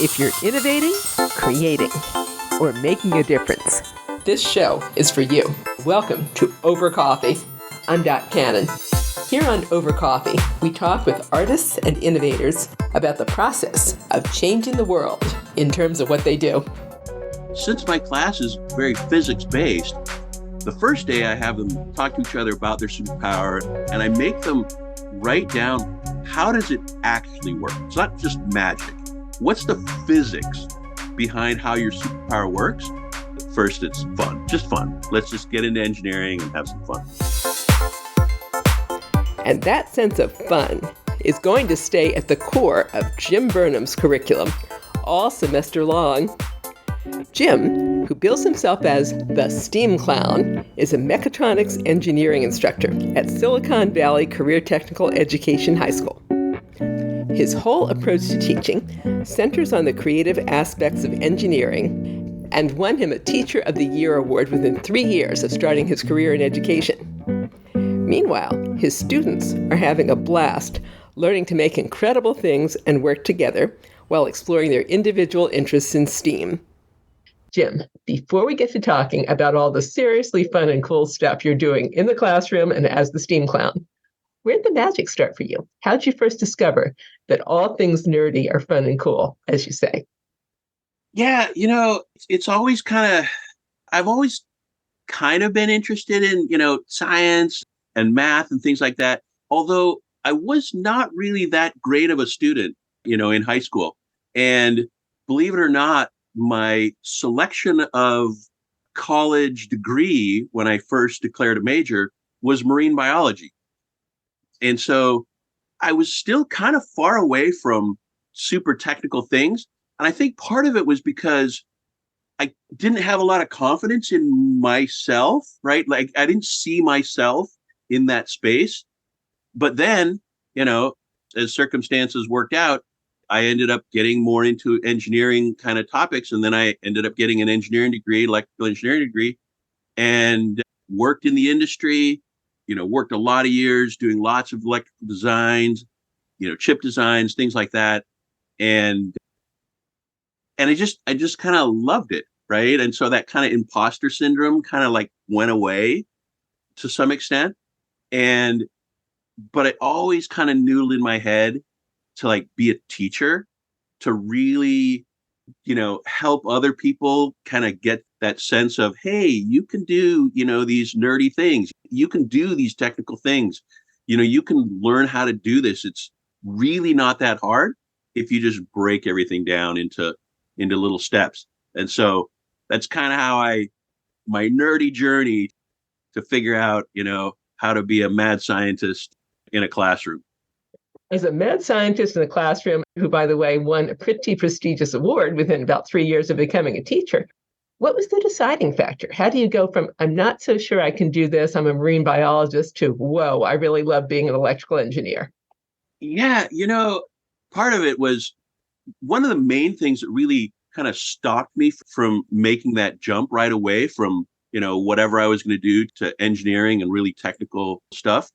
If you're innovating, creating, or making a difference, this show is for you. Welcome to Over Coffee. I'm Dot Cannon. Here on Over Coffee, we talk with artists and innovators about the process of changing the world in terms of what they do. Since my class is very physics-based, the first day I have them talk to each other about their superpower, and I make them write down, how does it actually work? It's not just magic. What's the physics behind how your superpower works? First, it's fun, just fun. Let's just get into engineering and have some fun. And that sense of fun is going to stay at the core of Jim Burnham's curriculum all semester long. Jim, who bills himself as the STEAM Clown, is a mechatronics engineering instructor at Silicon Valley Career Technical Education High School. His whole approach to teaching centers on the creative aspects of engineering and won him a Teacher of the Year award within 3 years of starting his career in education. Meanwhile, his students are having a blast learning to make incredible things and work together while exploring their individual interests in STEAM. Jim, before we get to talking about all the seriously fun and cool stuff you're doing in the classroom and as the STEAM Clown, where'd the magic start for you? How'd you first discover that all things nerdy are fun and cool, as you say? Yeah, it's always I've always kind of been interested in, science and math and things like that. Although I was not really that great of a student, in high school. And believe it or not, my selection of college degree when I first declared a major was marine biology. And so I was still kind of far away from super technical things. And I think part of it was because I didn't have a lot of confidence in myself, right? Like I didn't see myself in that space. But then, as circumstances worked out, I ended up getting more into engineering kind of topics. And then I ended up getting an engineering degree, electrical engineering degree, and worked in the industry. Worked a lot of years doing lots of electrical designs, chip designs, things like that. And I just kind of loved it. Right. And so that kind of imposter syndrome kind of like went away to some extent. But I always kind of noodled in my head to like be a teacher, to really, help other people kind of get that sense of, hey, you can do, these nerdy things. You can do these technical things. You can learn how to do this. It's really not that hard if you just break everything down into little steps. And so that's kind of how my nerdy journey to figure out, how to be a mad scientist in a classroom. As a mad scientist in a classroom, who, by the way, won a pretty prestigious award within about 3 years of becoming a teacher, what was the deciding factor? How do you go from, I'm not so sure I can do this, I'm a marine biologist, to, whoa, I really love being an electrical engineer? Yeah, part of it was one of the main things that really kind of stopped me from making that jump right away from, whatever I was going to do to engineering and really technical stuff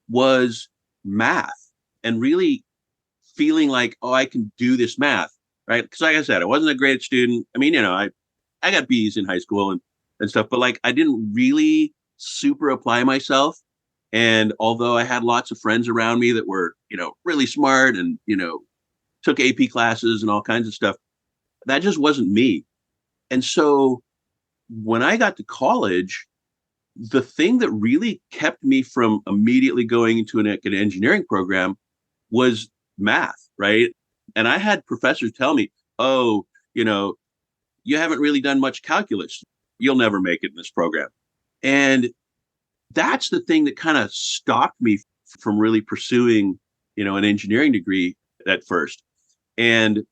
was math. And really feeling like, oh, I can do this math, right? Because like I said, I wasn't a great student. I mean, I got B's in high school and stuff, but like I didn't really super apply myself. And although I had lots of friends around me that were, really smart and, took AP classes and all kinds of stuff, that just wasn't me. And so when I got to college, the thing that really kept me from immediately going into an engineering program was math, right? And I had professors tell me, oh, you haven't really done much calculus. You'll never make it in this program. And that's the thing that kind of stopped me from really pursuing, an engineering degree at first. And,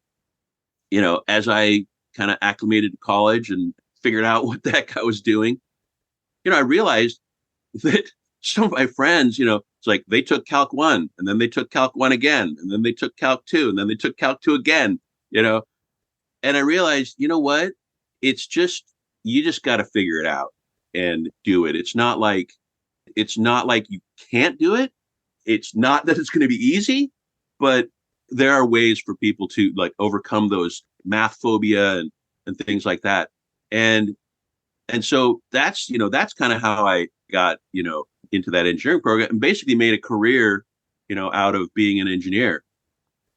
as I kind of acclimated to college and figured out what the heck I was doing, I realized that some of my friends, it's like they took Calc 1 and then they took Calc 1 again, and then they took Calc 2 and then they took Calc 2 again, and I realized, what? It's just, you just got to figure it out and do it. It's not like you can't do it. It's not that it's going to be easy, but there are ways for people to like overcome those math phobia and things like that. And so that's kind of how I got, into that engineering program and basically made a career, out of being an engineer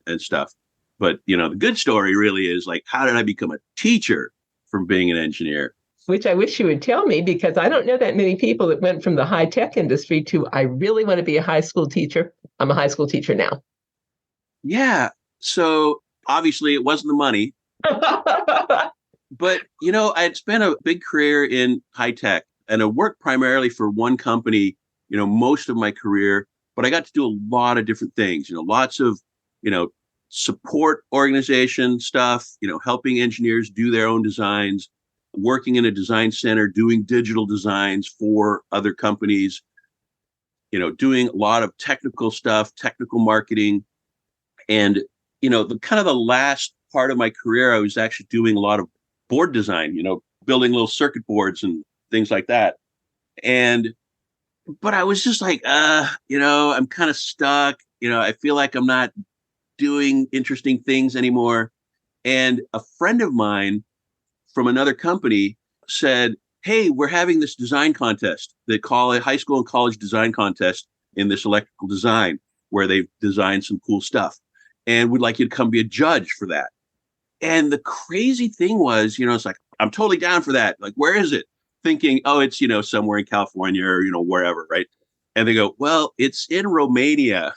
and stuff. But, the good story really is like, how did I become a teacher from being an engineer? Which I wish you would tell me, because I don't know that many people that went from the high tech industry to, I really want to be a high school teacher. I'm a high school teacher now. Yeah. So obviously it wasn't the money, but, I had spent a big career in high tech and I worked primarily for one company, most of my career, but I got to do a lot of different things, lots of, support organization stuff, helping engineers do their own designs, working in a design center, doing digital designs for other companies, doing a lot of technical stuff, technical marketing. And, the kind of the last part of my career, I was actually doing a lot of board design, building little circuit boards and things like that. But I was just like, I'm kind of stuck. I feel like I'm not doing interesting things anymore. And a friend of mine from another company said, hey, we're having this design contest. They call it high school and college design contest in this electrical design where they've designed some cool stuff. And we'd like you to come be a judge for that. And the crazy thing was, it's like, I'm totally down for that. Like, where is it? Thinking, oh, it's, somewhere in California or, wherever. Right. And they go, well, it's in Romania.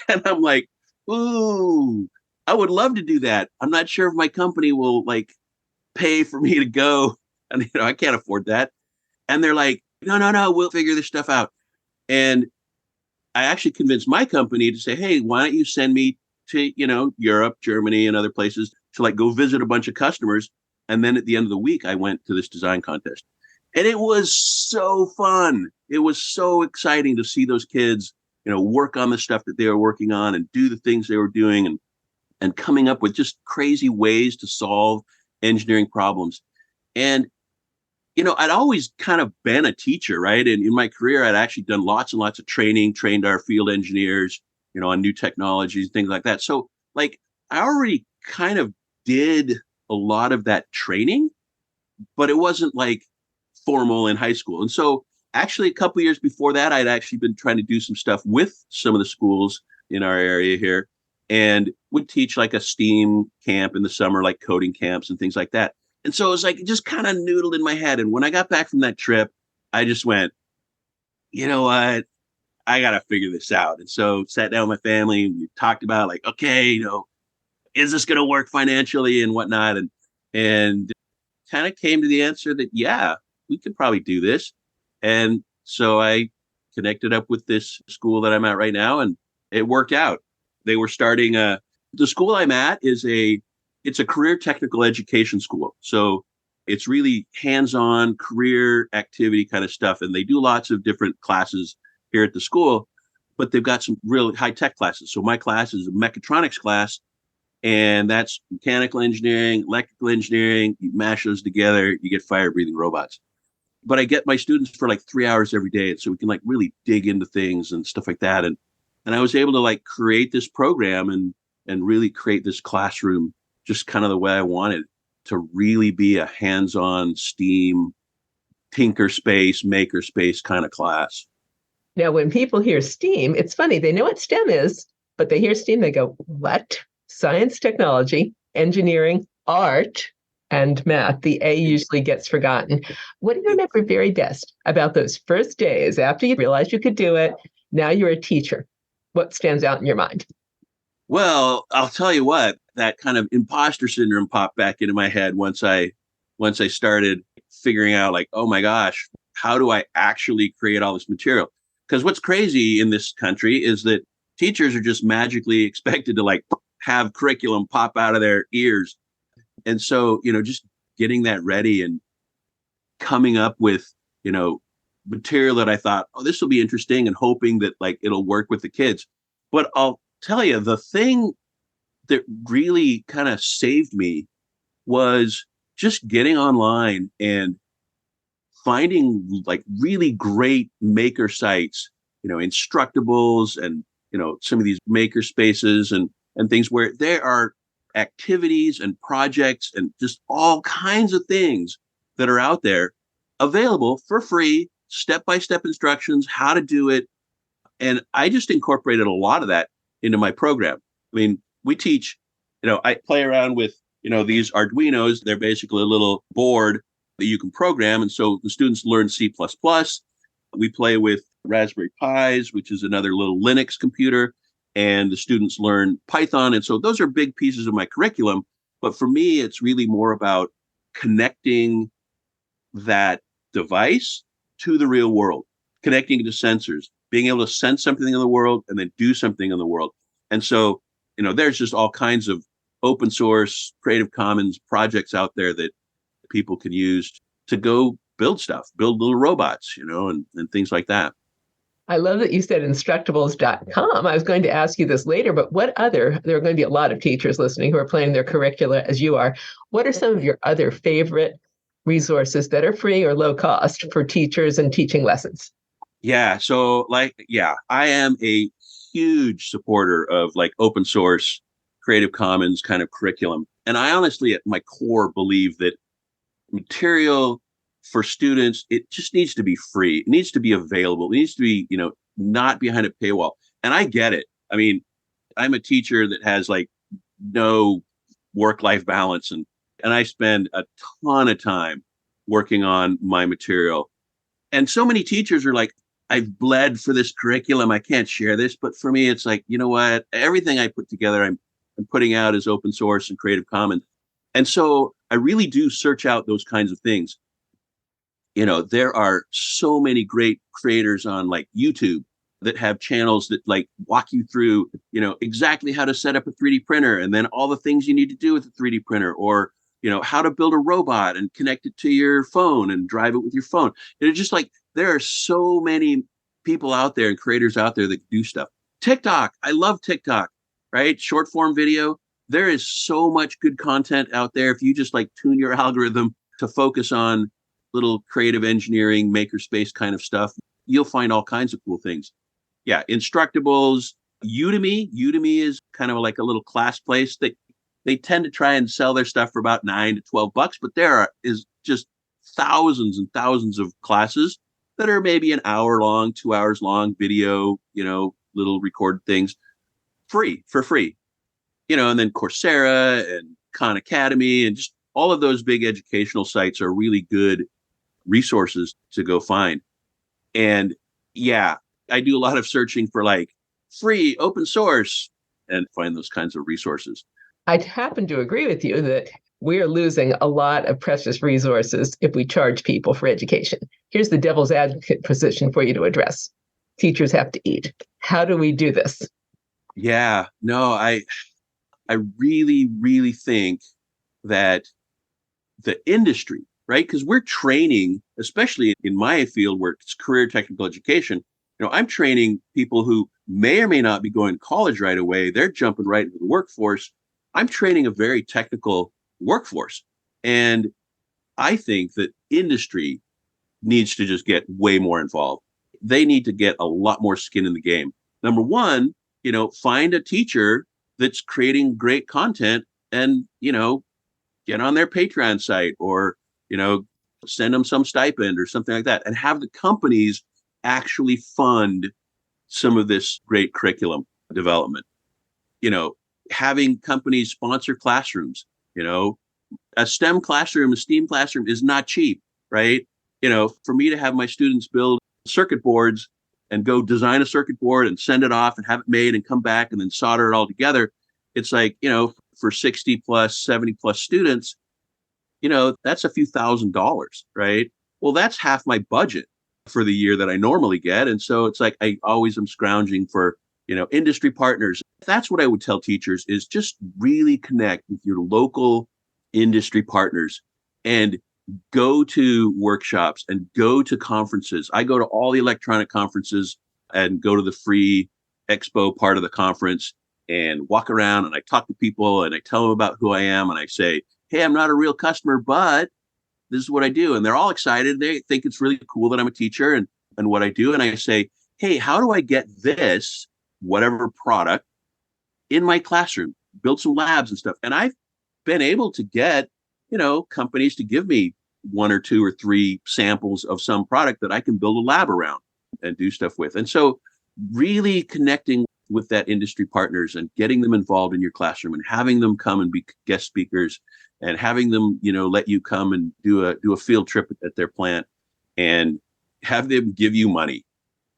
And I'm like, ooh, I would love to do that. I'm not sure if my company will like pay for me to go. And, I can't afford that. And they're like, no, we'll figure this stuff out. And I actually convinced my company to say, hey, why don't you send me to, Europe, Germany, and other places to like go visit a bunch of customers. And then at the end of the week, I went to this design contest. And it was so fun. It was so exciting to see those kids, work on the stuff that they were working on and do the things they were doing and coming up with just crazy ways to solve engineering problems. And, I'd always kind of been a teacher, right? And in my career, I'd actually done lots and lots of training, trained our field engineers, on new technologies, things like that. So like I already kind of did a lot of that training, but it wasn't like formal in high school. And so actually a couple of years before that, I'd actually been trying to do some stuff with some of the schools in our area here and would teach like a STEAM camp in the summer, like coding camps and things like that. And so it was like, it just kind of noodled in my head. And when I got back from that trip, I just went, you know what? I got to figure this out. And so sat down with my family and we talked about like, okay, is this going to work financially and whatnot? And kind of came to the answer that, yeah, we could probably do this. And so I connected up with this school that I'm at right now and it worked out. They were starting the school I'm at it's a career technical education school. So it's really hands-on career activity kind of stuff. And they do lots of different classes here at the school, but they've got some really high-tech classes. So my class is a mechatronics class, and that's mechanical engineering, electrical engineering. You mash those together, you get fire-breathing robots. But I get my students for like 3 hours every day, and so we can like really dig into things and stuff like that. And I was able to like create this program and really create this classroom just kind of the way I wanted to really be a hands-on STEAM, tinker space, maker space kind of class. Now, when people hear STEAM, it's funny. They know what STEM is, but they hear STEAM, they go, what? Science, technology, engineering, art, and math. The A usually gets forgotten. What do you remember very best about those first days after you realized you could do it? Now you're a teacher. What stands out in your mind? Well, I'll tell you what, that kind of imposter syndrome popped back into my head once I started figuring out like, oh my gosh, how do I actually create all this material? Because what's crazy in this country is that teachers are just magically expected to like have curriculum pop out of their ears. And so, just getting that ready and coming up with, material that I thought, oh, this will be interesting and hoping that like it'll work with the kids. But I'll tell you, the thing that really kind of saved me was just getting online and finding like really great maker sites, Instructables and, some of these maker spaces and things where there are activities and projects and just all kinds of things that are out there available for free, step-by-step instructions, how to do it. And I just incorporated a lot of that into my program. I mean, we teach, I play around with, these Arduinos. They're basically a little board that you can program. And so the students learn C++. We play with Raspberry Pis, which is another little Linux computer, and the students learn Python. And so those are big pieces of my curriculum. But for me, it's really more about connecting that device to the real world, connecting it to sensors, being able to sense something in the world and then do something in the world. And so, there's just all kinds of open source, Creative Commons projects out there that people can use to go build stuff, build little robots, and things like that. I love that you said instructables.com. I was going to ask you this later, but there are going to be a lot of teachers listening who are planning their curricula as you are. What are some of your other favorite resources that are free or low cost for teachers and teaching lessons? Yeah. So I am a huge supporter of open source, Creative Commons kind of curriculum. And I honestly, at my core, believe that material for students, it just needs to be free. It needs to be available. It needs to be, not behind a paywall. And I get it. I mean, I'm a teacher that has no work-life balance. And I spend a ton of time working on my material. And so many teachers are like, I've bled for this curriculum. I can't share this. But for me, it's you know what? Everything I put together, I'm putting out as open source and Creative Commons. And so I really do search out those kinds of things. There are so many great creators on YouTube that have channels that walk you through, exactly how to set up a 3D printer and then all the things you need to do with a 3D printer, or, how to build a robot and connect it to your phone and drive it with your phone. It's just there are so many people out there and creators out there that do stuff. TikTok. I love TikTok, right? Short form video. There is so much good content out there. If you just tune your algorithm to focus on little creative engineering, makerspace kind of stuff, you'll find all kinds of cool things. Yeah. Instructables, Udemy. Udemy is kind of like a little class place that they tend to try and sell their stuff for about $9 to $12, but there is just thousands and thousands of classes that are maybe an hour long, 2 hours long, video, little recorded things for free, and then Coursera and Khan Academy and just all of those big educational sites are really good resources to go find. And yeah, I do a lot of searching for free open source and find those kinds of resources. I happen to agree with you that we're losing a lot of precious resources if we charge people for education. Here's the devil's advocate position for you to address. Teachers have to eat. How do we do this? Yeah, no, I really, really think that the industry, right? Because we're training, especially in my field where it's career technical education, I'm training people who may or may not be going to college right away. They're jumping right into the workforce. I'm training a very technical workforce. And I think that industry needs to just get way more involved. They need to get a lot more skin in the game. Number one, find a teacher that's creating great content and, get on their Patreon site or, send them some stipend or something like that and have the companies actually fund some of this great curriculum development. Having companies sponsor classrooms, a STEM classroom, a STEAM classroom is not cheap, right? For me to have my students build circuit boards and go design a circuit board and send it off and have it made and come back and then solder it all together. It's for 60 plus, 70 plus students, that's a few $1,000s, right? Well, that's half my budget for the year that I normally get. And so it's I always am scrounging for, industry partners. That's what I would tell teachers is just really connect with your local industry partners and go to workshops and go to conferences. I go to all the electronic conferences and go to the free expo part of the conference and walk around and I talk to people and I tell them about who I am and I say, hey, I'm not a real customer, but this is what I do. And they're all excited. They think it's really cool that I'm a teacher and what I do. And I say, hey, how do I get this, whatever product, in my classroom? build some labs and stuff. And I've been able to get, companies to give me one or two or three samples of some product that I can build a lab around and do stuff with. And so really connecting with that industry partners and getting them involved in your classroom and having them come and be guest speakers and having them, let you come and do a field trip at their plant and have them give you money,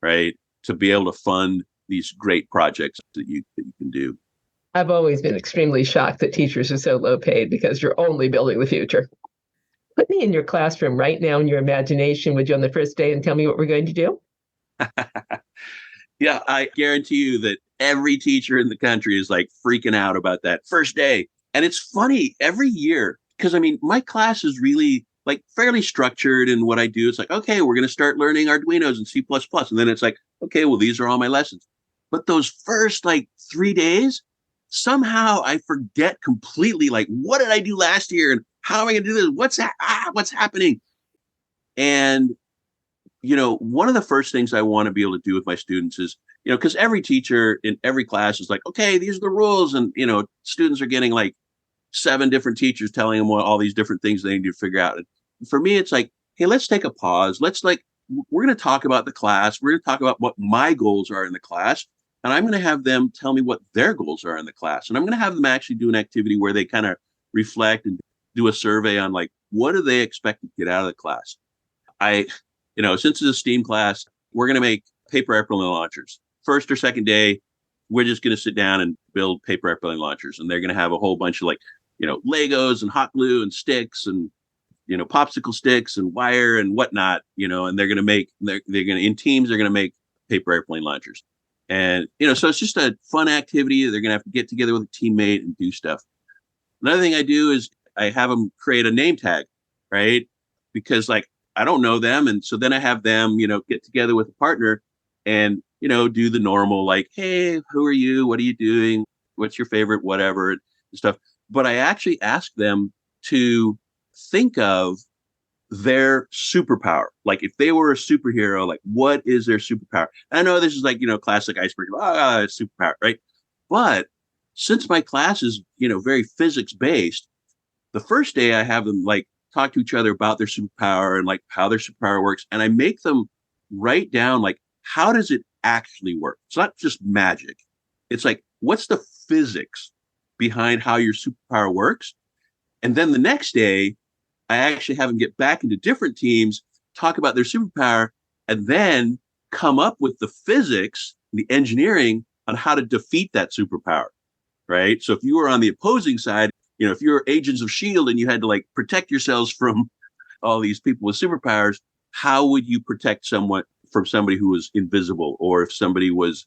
right, to be able to fund these great projects that you can do. I've always been extremely shocked that teachers are so low paid because you're only building the future. Put me in your classroom right now in your imagination, would you, on the first day, and tell me what we're going to do? Yeah, I guarantee you that every teacher in the country is like freaking out about that first day. And it's funny every year because my class is really like fairly structured. And what I do is like, okay, we're going to start learning Arduinos and C++. And then it's like, okay, well, these are all my lessons. But those first like 3 days, somehow I forget completely, like, what did I do last year? And how am I going to do this? What's happening? And one of the first things I want to be able to do with my students is, because every teacher in every class is like, okay, these are the rules. And, students are getting like 7 different teachers telling them all these different things they need to figure out. And for me, it's like, hey, let's take a pause. We're going to talk about the class. We're going to talk about what my goals are in the class. And I'm going to have them tell me what their goals are in the class. And I'm going to have them actually do an activity where they kind of reflect and do a survey on like, what do they expect to get out of the class? Since it's a STEAM class, we're going to make paper airplane launchers. First or second day, we're just going to sit down and build paper airplane launchers. And they're going to have a whole bunch of Legos and hot glue and sticks and, popsicle sticks and wire and whatnot, and they're going to in teams, they're going to make paper airplane launchers. And, so it's just a fun activity. They're going to have to get together with a teammate and do stuff. Another thing I do is I have them create a name tag, right? Because I don't know them. And so then I have them, get together with a partner and, do the normal, like, hey, who are you? What are you doing? What's your favorite, whatever and stuff. But I actually ask them to think of their superpower. Like if they were a superhero, like what is their superpower? And I know this is like, classic iceberg, superpower, right? But since my class is, very physics based, the first day I have them like talk to each other about their superpower and like how their superpower works. And I make them write down like, how does it actually work? It's not just magic. It's like, what's the physics behind how your superpower works? And then the next day, I actually have them get back into different teams, talk about their superpower, and then come up with the physics, the engineering on how to defeat that superpower, right? So if you were on the opposing side, if you're agents of S.H.I.E.L.D. and you had to like protect yourselves from all these people with superpowers, how would you protect someone from somebody who was invisible, or if somebody was,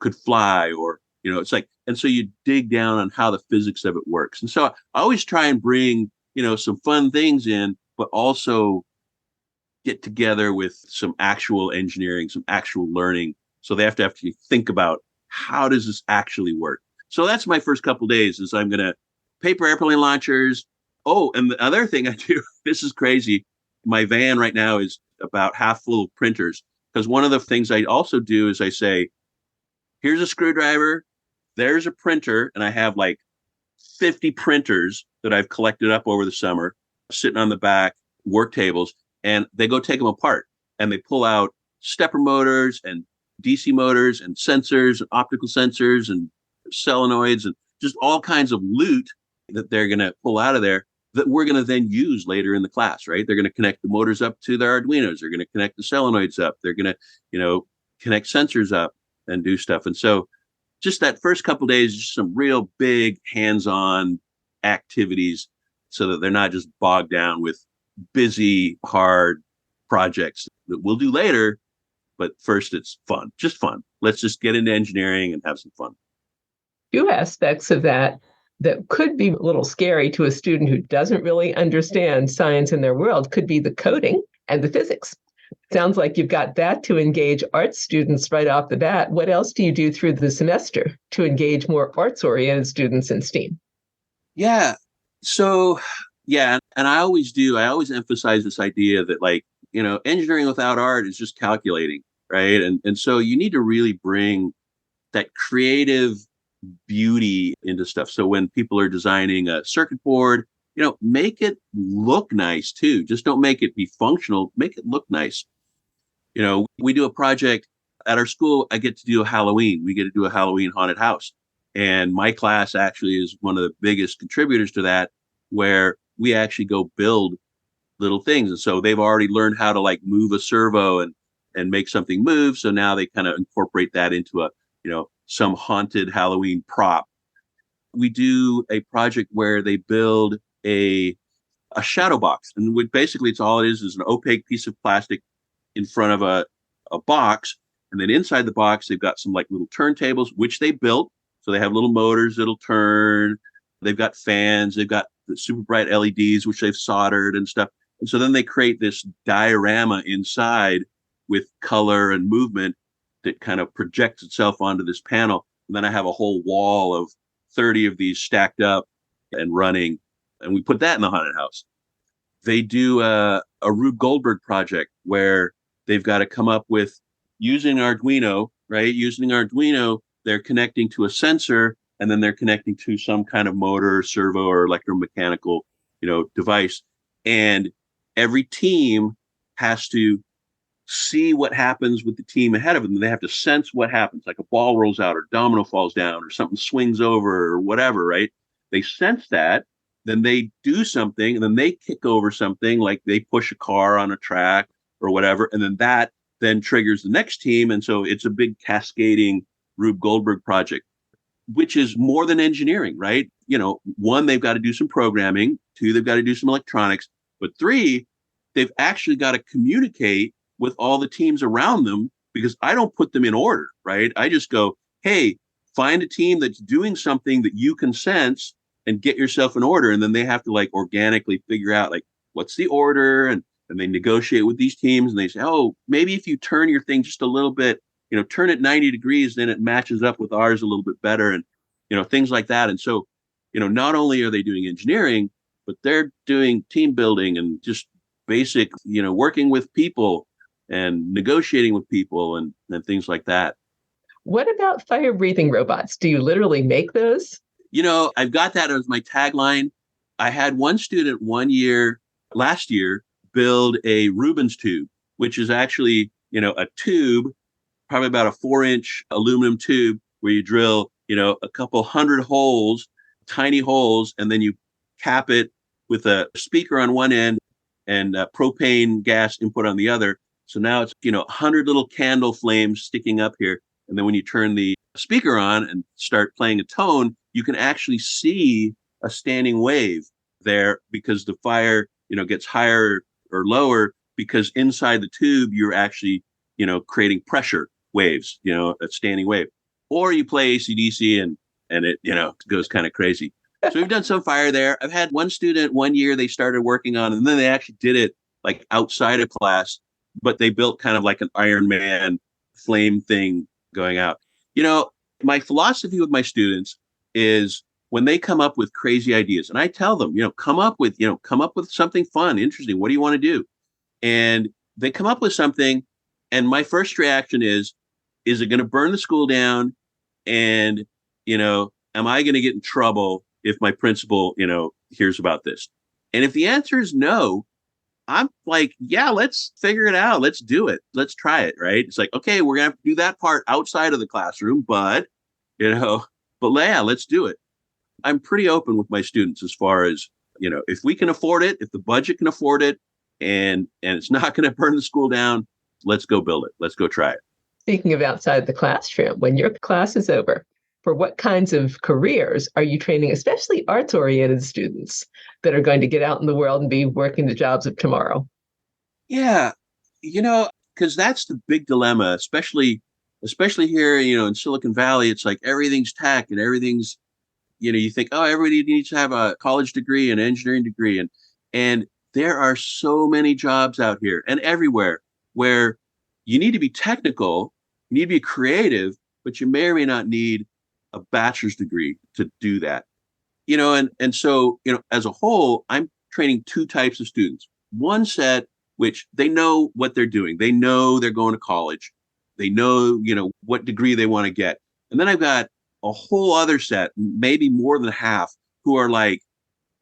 could fly, or, it's like, and so you dig down on how the physics of it works. And so I always try and bring, some fun things in, but also get together with some actual engineering, some actual learning. So they have to actually think about how does this actually work? So that's my first couple of days is I'm going to paper airplane launchers. Oh, and the other thing I do, this is crazy. My van right now is about half full of printers because one of the things I also do is I say, here's a screwdriver, there's a printer, and I have like 50 printers that I've collected up over the summer sitting on the back work tables, and they go take them apart and they pull out stepper motors and DC motors and sensors and optical sensors and solenoids and just all kinds of loot that they're going to pull out of there that we're going to then use later in the class, right? They're going to connect the motors up to their Arduinos. They're going to connect the solenoids up. They're going to, connect sensors up and do stuff. And so just that first couple of days, just some real big hands-on activities so that they're not just bogged down with busy, hard projects that we'll do later. But first, it's fun, just fun. Let's just get into engineering and have some fun. Few aspects of that could be a little scary to a student who doesn't really understand science in their world could be the coding and the physics. Sounds like you've got that to engage arts students right off the bat. What else do you do through the semester to engage more arts-oriented students in STEAM? Yeah. So, yeah. And I always emphasize this idea that engineering without art is just calculating, right? And so you need to really bring that creative beauty into stuff. So when people are designing a circuit board, make it look nice too. Just don't make it be functional, make it look nice. We do a project at our school. I get to do a Halloween. We get to do a Halloween haunted house. And my class actually is one of the biggest contributors to that, where we actually go build little things. And so they've already learned how to like move a servo and make something move. So now they kind of incorporate that into some haunted Halloween prop. We do a project where they build a shadow box. And basically it's all it is an opaque piece of plastic in front of a box. And then inside the box, they've got some like little turntables, which they built. So they have little motors that'll turn. They've got fans. They've got the super bright LEDs, which they've soldered and stuff. And so then they create this diorama inside with color and movement that kind of projects itself onto this panel. And then I have a whole wall of 30 of these stacked up and running. And we put that in the haunted house. They do a Rube Goldberg project where they've got to come up with using Arduino, right? Using Arduino, they're connecting to a sensor, and then they're connecting to some kind of motor, servo, or electromechanical, device. And every team has to see what happens with the team ahead of them. They have to sense what happens, like a ball rolls out or domino falls down or something swings over or whatever, right? They sense that, then they do something, and then they kick over something, like they push a car on a track or whatever, and then that then triggers the next team. And so it's a big cascading Rube Goldberg project, which is more than engineering, right? One, they've got to do some programming. Two, they've got to do some electronics. But three, they've actually got to communicate with all the teams around them, because I don't put them in order, right? I just go, hey, find a team that's doing something that you can sense and get yourself in order. And then they have to like organically figure out like, what's the order? And they negotiate with these teams, and they say, oh, maybe if you turn your thing just a little bit, turn it 90 degrees, then it matches up with ours a little bit better. And, things like that. And so, not only are they doing engineering, but they're doing team building and just basic, working with people and negotiating with people and things like that. What about fire breathing robots? Do you literally make those? I've got that as my tagline. I had one student last year, build a Rubens tube, which is actually, a tube, probably about a 4-inch aluminum tube where you drill, a couple hundred holes, tiny holes, and then you cap it with a speaker on one end and propane gas input on the other. So now it's, 100 little candle flames sticking up here. And then when you turn the speaker on and start playing a tone, you can actually see a standing wave there, because the fire, gets higher or lower, because inside the tube, you're actually, creating pressure waves, a standing wave. Or you play AC/DC and it, goes kind of crazy. So we've done some fire there. I've had one student one year, they started working on it, and then they actually did it like outside of class, but they built kind of like an Iron Man flame thing going out. My philosophy with my students is, when they come up with crazy ideas, and I tell them, come up with something fun, interesting. What do you want to do? And they come up with something. And my first reaction is it going to burn the school down? And, am I going to get in trouble if my principal, hears about this? And if the answer is no, I'm like, yeah, let's figure it out. Let's do it. Let's try it. Right. It's like, okay, we're going to have to do that part outside of the classroom, but, yeah, let's do it. I'm pretty open with my students as far as, if we can afford it, if the budget can afford it, and it's not going to burn the school down, let's go build it. Let's go try it. Speaking of outside the classroom, when your class is over, for what kinds of careers are you training, especially arts-oriented students that are going to get out in the world and be working the jobs of tomorrow? Yeah, because that's the big dilemma, especially here, in Silicon Valley. It's like everything's tech and everything's, you think, oh, everybody needs to have a college degree, an engineering degree. And there are so many jobs out here and everywhere where you need to be technical, you need to be creative, but you may or may not need a bachelor's degree to do that. And so, as a whole, I'm training two types of students. One set, which they know what they're doing. They know they're going to college. They know, what degree they want to get. And then I've got a whole other set, maybe more than half, who are like,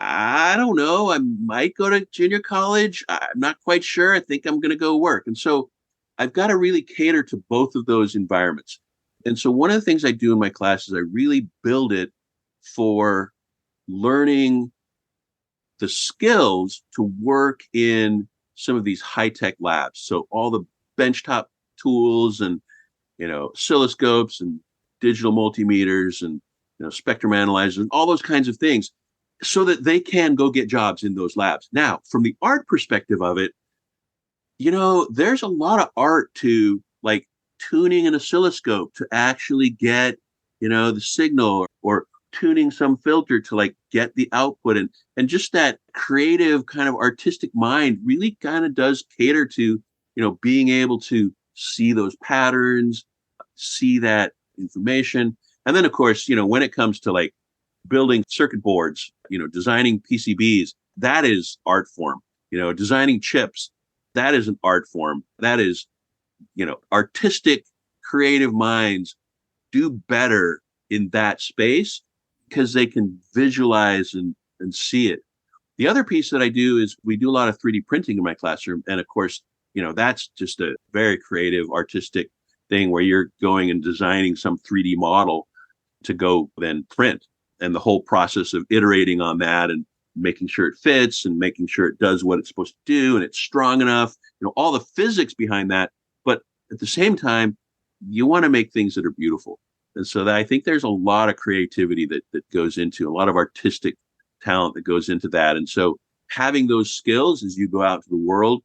I don't know, I might go to junior college. I'm not quite sure. I think I'm going to go work. And so I've got to really cater to both of those environments. And so one of the things I do in my class is I really build it for learning the skills to work in some of these high-tech labs. So all the benchtop tools and, oscilloscopes and digital multimeters and, spectrum analyzers and all those kinds of things so that they can go get jobs in those labs. Now, from the art perspective of it, there's a lot of art to like tuning an oscilloscope to actually get, the signal or tuning some filter to like get the output and just that creative kind of artistic mind really kind of does cater to, being able to see those patterns, see that information. And then of course, when it comes to like building circuit boards, designing PCBs, that is art form, designing chips, that is an art form. That is, artistic, creative minds do better in that space because they can visualize and see it. The other piece that I do is we do a lot of 3D printing in my classroom. And of course, that's just a very creative, artistic thing where you're going and designing some 3D model to go then print. And the whole process of iterating on that and making sure it fits and making sure it does what it's supposed to do and it's strong enough, all the physics behind that. But at the same time, you want to make things that are beautiful. And so I think there's a lot of creativity that goes into a lot of artistic talent that goes into that. And so having those skills as you go out to the world,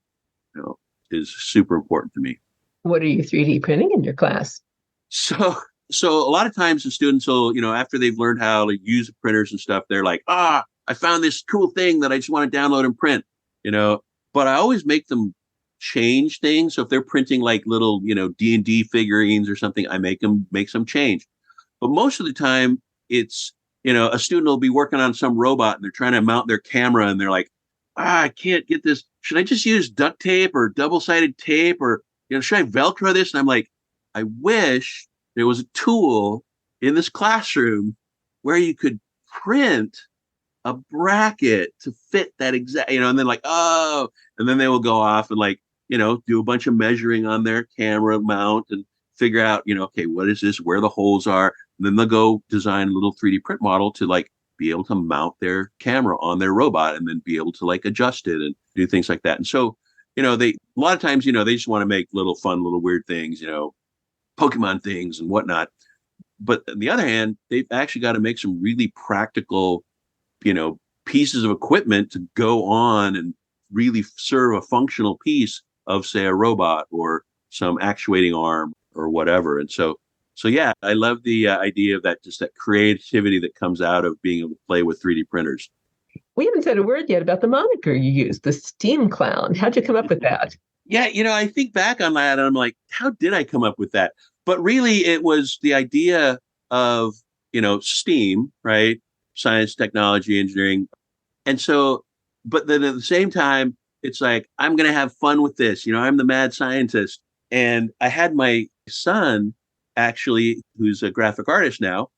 is super important to me. What are you 3D printing in your class? So a lot of times the students will, after they've learned how to use printers and stuff, they're like, I found this cool thing that I just want to download and print, but I always make them change things. So if they're printing like little, D&D figurines or something, I make some change. But most of the time it's, a student will be working on some robot and they're trying to mount their camera and they're like, I can't get this. Should I just use duct tape or double-sided tape or, should I Velcro this? And I'm like, I wish there was a tool in this classroom where you could print a bracket to fit that exact, and then like, and then they will go off and like, do a bunch of measuring on their camera mount and figure out, okay, what is this, where the holes are. And then they'll go design a little 3D print model to like be able to mount their camera on their robot and then be able to like adjust it and do things like that. And so, they, a lot of times, they just want to make little fun, little weird things, Pokemon things and whatnot. But on the other hand, they've actually got to make some really practical, pieces of equipment to go on and really serve a functional piece of, say, a robot or some actuating arm or whatever. And so yeah, I love the idea of that, just that creativity that comes out of being able to play with 3D printers. We haven't said a word yet about the moniker you used, the Steam Clown. How'd you come up with that? Yeah, I think back on that and I'm like, how did I come up with that? But really, it was the idea of, STEAM, right? Science, technology, engineering. And so, but then at the same time, it's like, I'm going to have fun with this. I'm the mad scientist. And I had my son, actually, who's a graphic artist now,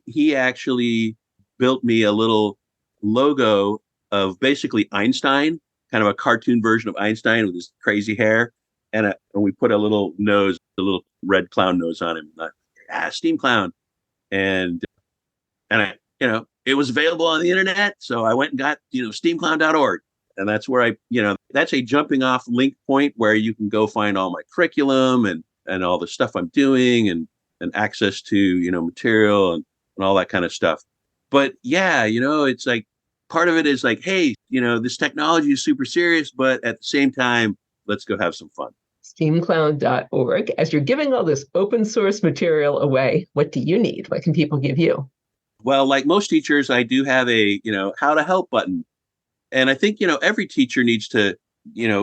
he actually built me a little logo of basically Einstein, kind of a cartoon version of Einstein with his crazy hair. And we put a little nose, a little red clown nose on him. Steam Clown. And I, it was available on the internet. So I went and got, steamclown.org. And that's where that's a jumping off link point where you can go find all my curriculum and all the stuff I'm doing and access to, material and all that kind of stuff. But yeah, it's like part of it is like, hey, this technology is super serious, but at the same time, let's go have some fun. Steamclown.org. As you're giving all this open source material away, what do you need? What can people give you? Well, like most teachers, I do have a, how to help button. And I think, every teacher needs to,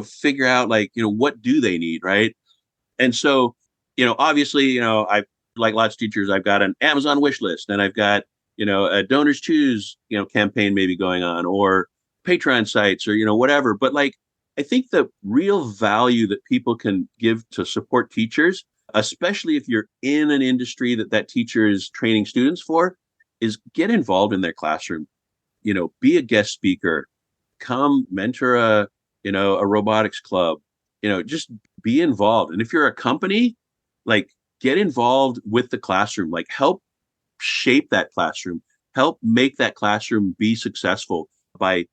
figure out like, what do they need, right? And so, obviously, I like lots of teachers, I've got an Amazon wish list and I've got, a donors choose, campaign maybe going on or Patreon sites or, whatever. But like, I think the real value that people can give to support teachers especially if you're in an industry that teacher is training students for, is get involved in their classroom. Be a guest speaker, come mentor a robotics club, just be involved. And if you're a company, like get involved with the classroom, like help shape that classroom, help make that classroom be successful by,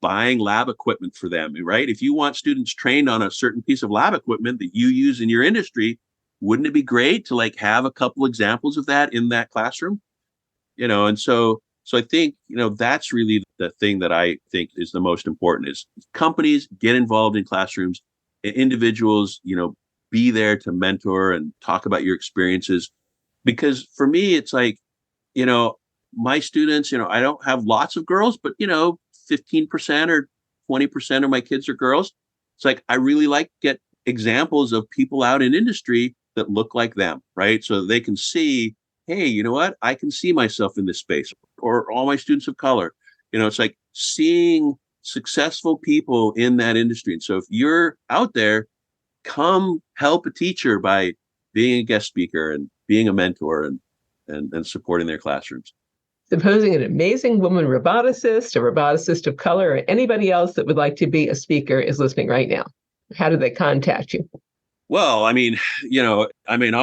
buying lab equipment for them, right? If you want students trained on a certain piece of lab equipment that you use in your industry, wouldn't it be great to like have a couple examples of that in that classroom? And so I think, that's really the thing that I think is the most important is companies get involved in classrooms, individuals, be there to mentor and talk about your experiences. Because for me, it's like, you know, my students, I don't have lots of girls, but 15% or 20% of my kids are girls. It's like I really like get examples of people out in industry that look like them, right? So they can see, hey, you know what? I can see myself in this space, or all my students of color. It's like seeing successful people in that industry. And so if you're out there, come help a teacher by being a guest speaker and being a mentor and supporting their classrooms. Supposing an amazing woman roboticist, a roboticist of color, or anybody else that would like to be a speaker is listening right now, how do they contact you? Well, I'm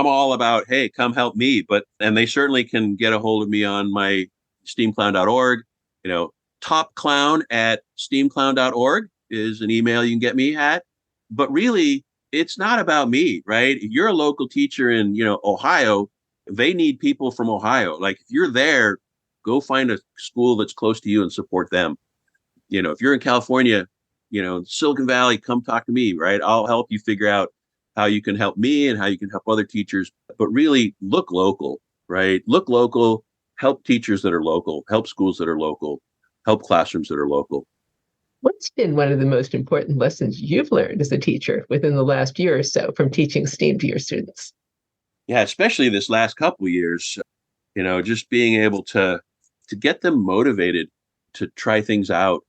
all about, hey, come help me, and they certainly can get a hold of me on my steamclown.org, topclown@steamclown.org is an email you can get me at. But really, it's not about me, right? If you're a local teacher in, Ohio, they need people from Ohio. Like if you're there, go find a school that's close to you and support them. If you're in California, Silicon Valley, come talk to me, right? I'll help you figure out how you can help me and how you can help other teachers. But really look local, right? Look local, help teachers that are local, help schools that are local, help classrooms that are local. What's been one of the most important lessons you've learned as a teacher within the last year or so from teaching STEAM to your students? Yeah, especially this last couple of years, just being able to get them motivated to try things out.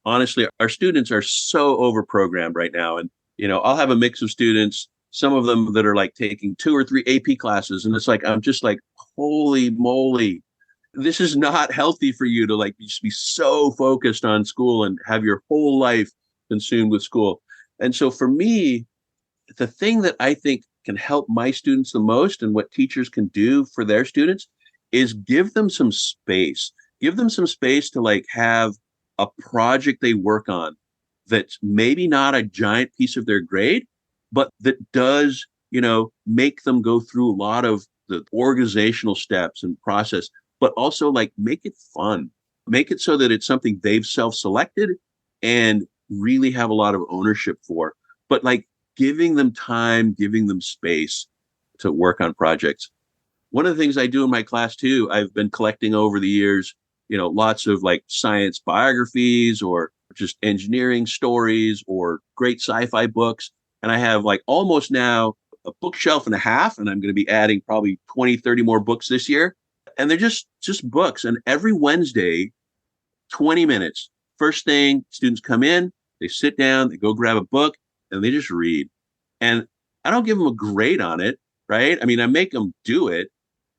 Honestly, our students are so overprogrammed right now. And, I'll have a mix of students, some of them that are like taking 2 or 3 AP classes. And it's like, I'm just like, holy moly, this is not healthy for you to like just be so focused on school and have your whole life consumed with school. And so for me, the thing that I think can help my students the most and what teachers can do for their students is give them some space. Give them some space to like have a project they work on that's maybe not a giant piece of their grade, but that does, make them go through a lot of the organizational steps and process, but also like make it fun. Make it so that it's something they've self-selected and really have a lot of ownership for. But like giving them time, giving them space to work on projects. One of the things I do in my class too, I've been collecting over the years, lots of like science biographies or just engineering stories or great sci-fi books. And I have like almost now a bookshelf and a half, and I'm going to be adding probably 20, 30 more books this year. And they're just books. And every Wednesday, 20 minutes, first thing, students come in, they sit down, they go grab a book, and they just read. And I don't give them a grade on it, right? I mean, I make them do it.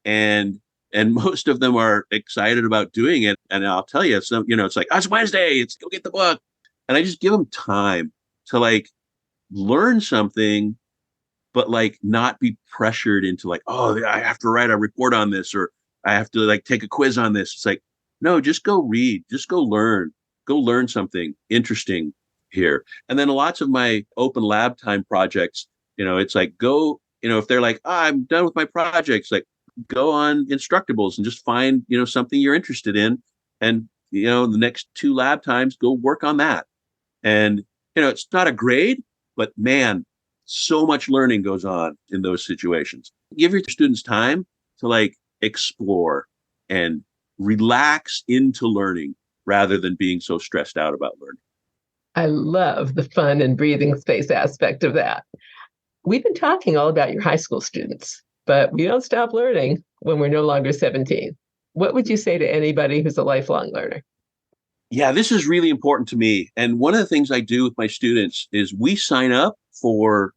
And most of them are excited about doing it. And I'll tell you, it's like, oh, it's Wednesday, it's go get the book. And I just give them time to like learn something, but like not be pressured into like, oh, I have to write a report on this, or I have to like take a quiz on this. It's like, no, just go read, just go learn something interesting here. And then lots of my open lab time projects, it's like go, if they're like, oh, I'm done with my projects, like go on Instructables and just find, something you're interested in. And, the next 2 lab times, go work on that. And, it's not a grade, but man, so much learning goes on in those situations. Give your students time to like explore and relax into learning rather than being so stressed out about learning. I love the fun and breathing space aspect of that. We've been talking all about your high school students, but we don't stop learning when we're no longer 17. What would you say to anybody who's a lifelong learner? Yeah, this is really important to me. And one of the things I do with my students is we sign up for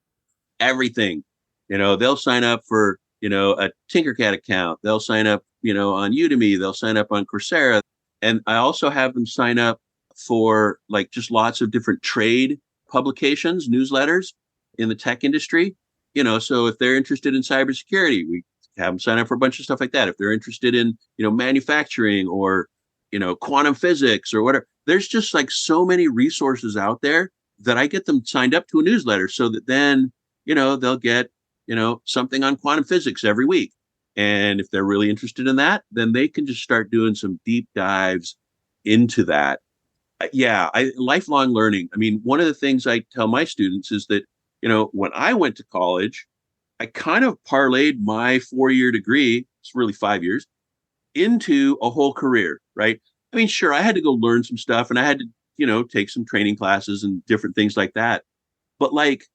everything. They'll sign up for, a Tinkercad account. They'll sign up, on Udemy. They'll sign up on Coursera. And I also have them sign up for like just lots of different trade publications, newsletters in the tech industry. So if they're interested in cybersecurity, we have them sign up for a bunch of stuff like that. If they're interested in, manufacturing or, quantum physics or whatever, there's just like so many resources out there that I get them signed up to a newsletter so that then, they'll get, something on quantum physics every week. And if they're really interested in that, then they can just start doing some deep dives into that. Yeah, lifelong learning. I mean, one of the things I tell my students is that, when I went to college, I kind of parlayed my 4-year degree, it's really 5 years, into a whole career, right? I mean, sure, I had to go learn some stuff and I had to, take some training classes and different things like that. But like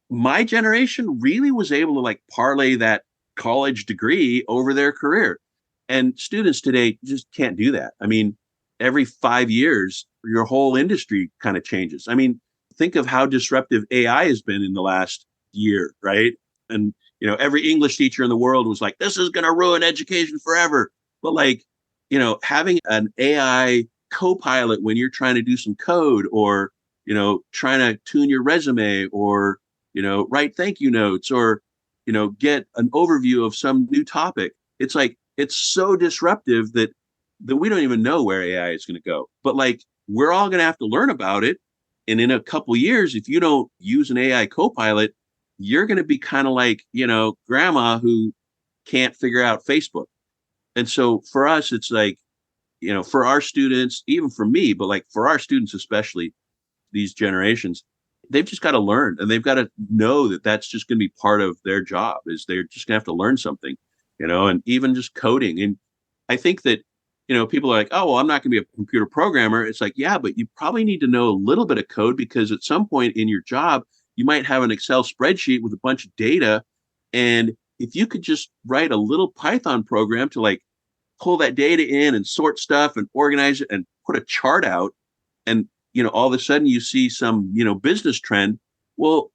my generation really was able to like parlay that college degree over their career. And students today just can't do that. I mean, every 5 years, your whole industry kind of changes. I mean, think of how disruptive AI has been in the last year, right? And, every English teacher in the world was like, this is going to ruin education forever. But like, having an AI co-pilot when you're trying to do some code or, trying to tune your resume or, write thank you notes or, get an overview of some new topic. It's like, it's so disruptive that we don't even know where AI is going to go. But like, we're all going to have to learn about it. And in a couple of years, if you don't use an AI co-pilot, you're going to be kind of like, grandma who can't figure out Facebook. And so for us, it's like, for our students, even for me, but like for our students, especially these generations, they've just got to learn and they've got to know that that's just going to be part of their job is they're just going to have to learn something, and even just coding. And I think that, people are like, oh, well, I'm not going to be a computer programmer. It's like, yeah, but you probably need to know a little bit of code because at some point in your job, you might have an Excel spreadsheet with a bunch of data. And if you could just write a little Python program to like pull that data in and sort stuff and organize it and put a chart out and, all of a sudden you see some, business trend. Well,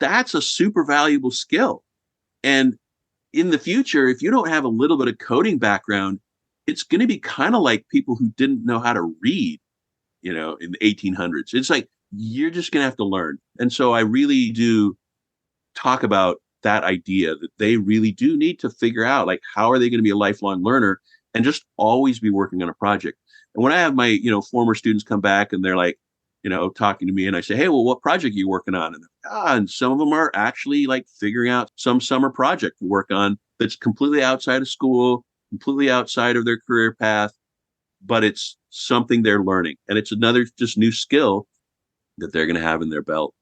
that's a super valuable skill. And in the future, if you don't have a little bit of coding background, it's going to be kind of like people who didn't know how to read, in the 1800s. It's like, you're just going to have to learn. And so I really do talk about that idea that they really do need to figure out, like, how are they going to be a lifelong learner and just always be working on a project. And when I have my, former students come back and they're like, talking to me and I say, hey, well, what project are you working on? And some of them are actually like figuring out some summer project to work on that's completely outside of school, completely outside of their career path, but it's something they're learning. And it's another just new skill that they're going to have in their belt.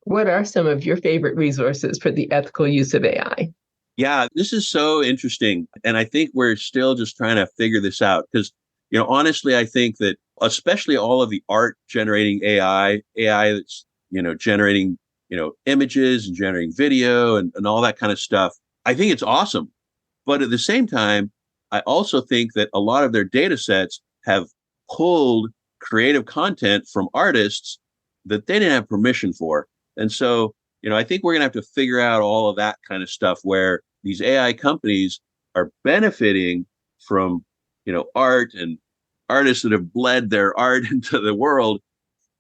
What are some of your favorite resources for the ethical use of AI? Yeah, this is so interesting. And I think we're still just trying to figure this out because, honestly, I think that especially all of the art generating AI that's, generating, images and generating video and all that kind of stuff. I think it's awesome. But at the same time, I also think that a lot of their data sets have pulled creative content from artists that they didn't have permission for. And so, I think we're going to have to figure out all of that kind of stuff where these AI companies are benefiting from, art and artists that have bled their art into the world.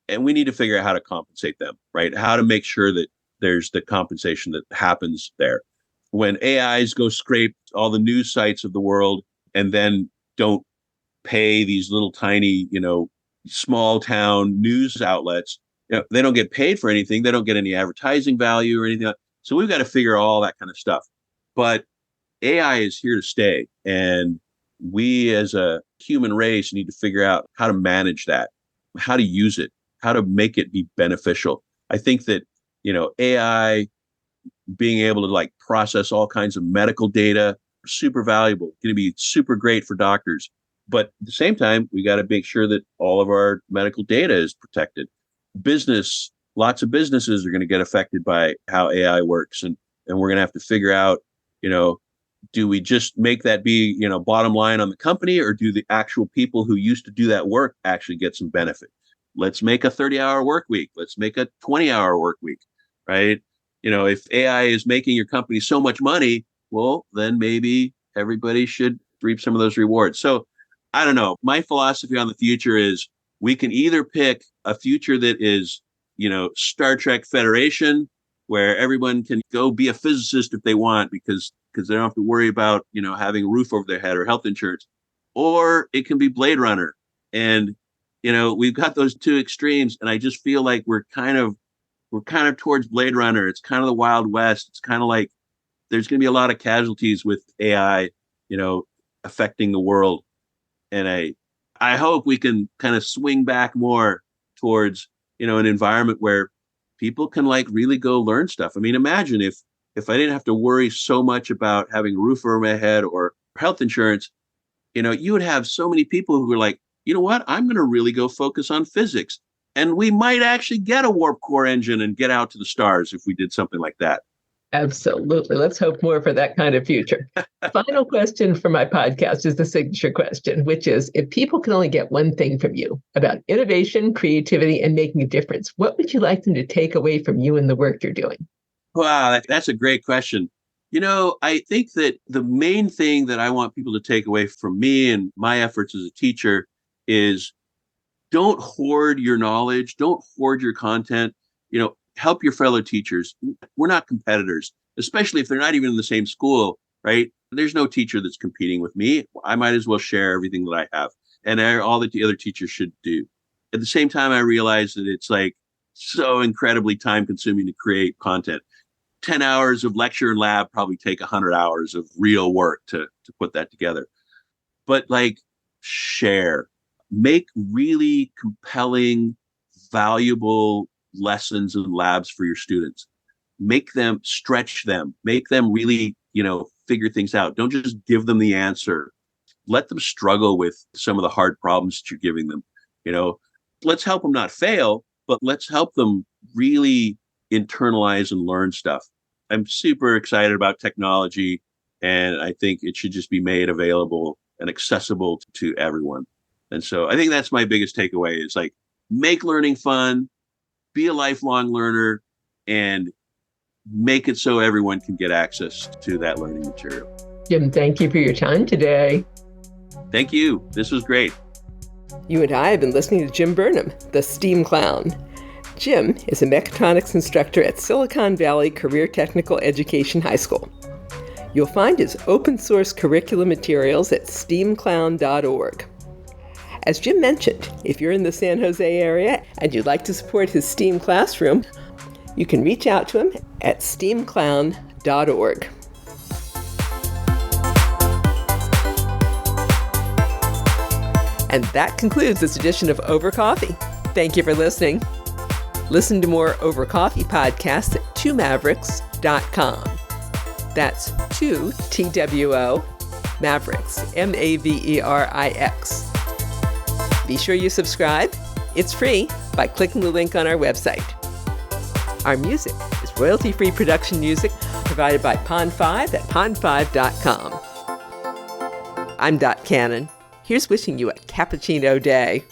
And we need to figure out how to compensate them, right? How to make sure that there's the compensation that happens there. When AIs go scrape all the news sites of the world and then don't pay these little tiny, small town news outlets, they don't get paid for anything. They don't get any advertising value or anything. So we've got to figure all that kind of stuff. But AI is here to stay. And we as a human race need to figure out how to manage that, how to use it, how to make it be beneficial. I think that, AI being able to like process all kinds of medical data, super valuable, going to be super great for doctors. But at the same time, we got to make sure that all of our medical data is protected. Business, lots of businesses are going to get affected by how AI works. And we're going to have to figure out, do we just make that be, bottom line on the company, or do the actual people who used to do that work actually get some benefit? Let's make a 30-hour work week. Let's make a 20-hour work week, right? if AI is making your company so much money, well, then maybe everybody should reap some of those rewards. So I don't know. My philosophy on the future is we can either pick a future that is, Star Trek Federation, where everyone can go be a physicist if they want because they don't have to worry about, having a roof over their head or health insurance. Or it can be Blade Runner. And, we've got those two extremes. And I just feel like we're kind of towards Blade Runner. It's kind of the Wild West. It's kind of like there's going to be a lot of casualties with AI, affecting the world. And I hope we can kind of swing back more towards, an environment where people can really go learn stuff. I mean, imagine if I didn't have to worry so much about having a roof over my head or health insurance, you would have so many people who are like, you know what, I'm going to really go focus on physics. And we might actually get a warp core engine and get out to the stars if we did something like that. Absolutely. Let's hope more for that kind of future. Final question for my podcast is the signature question, which is, if people can only get one thing from you about innovation, creativity, and making a difference, what would you like them to take away from you and the work you're doing? Wow, that's a great question. I think that the main thing that I want people to take away from me and my efforts as a teacher is don't hoard your knowledge, don't hoard your content, help your fellow teachers. We're not competitors, especially if they're not even in the same school, right? There's no teacher that's competing with me. I might as well share everything that I have, and all that the other teachers should do. At the same time, I realize that it's so incredibly time consuming to create content. 10 hours of lecture and lab probably take 100 hours of real work to put that together. But share, make really compelling, valuable lessons and labs for your students. Make them, stretch them, make them really, figure things out. Don't just give them the answer. Let them struggle with some of the hard problems that you're giving them. Let's help them not fail, but let's help them really internalize and learn stuff. I'm super excited about technology, and I think it should just be made available and accessible to everyone. And so I think that's my biggest takeaway is make learning fun, be a lifelong learner, and make it so everyone can get access to that learning material. Jim, thank you for your time today. Thank you. This was great. You and I have been listening to Jim Burnham, the STEAM clown. Jim is a mechatronics instructor at Silicon Valley Career Technical Education High School. You'll find his open source curriculum materials at steamclown.org. As Jim mentioned, if you're in the San Jose area and you'd like to support his STEAM classroom, you can reach out to him at steamclown.org. And that concludes this edition of Over Coffee. Thank you for listening. Listen to more Over Coffee podcasts at 2mavericks.com. That's 2 TWO Mavericks, Maverix. Be sure you subscribe. It's free by clicking the link on our website. Our music is royalty-free production music provided by Pond5 at pond5.com. I'm Dot Cannon. Here's wishing you a cappuccino day.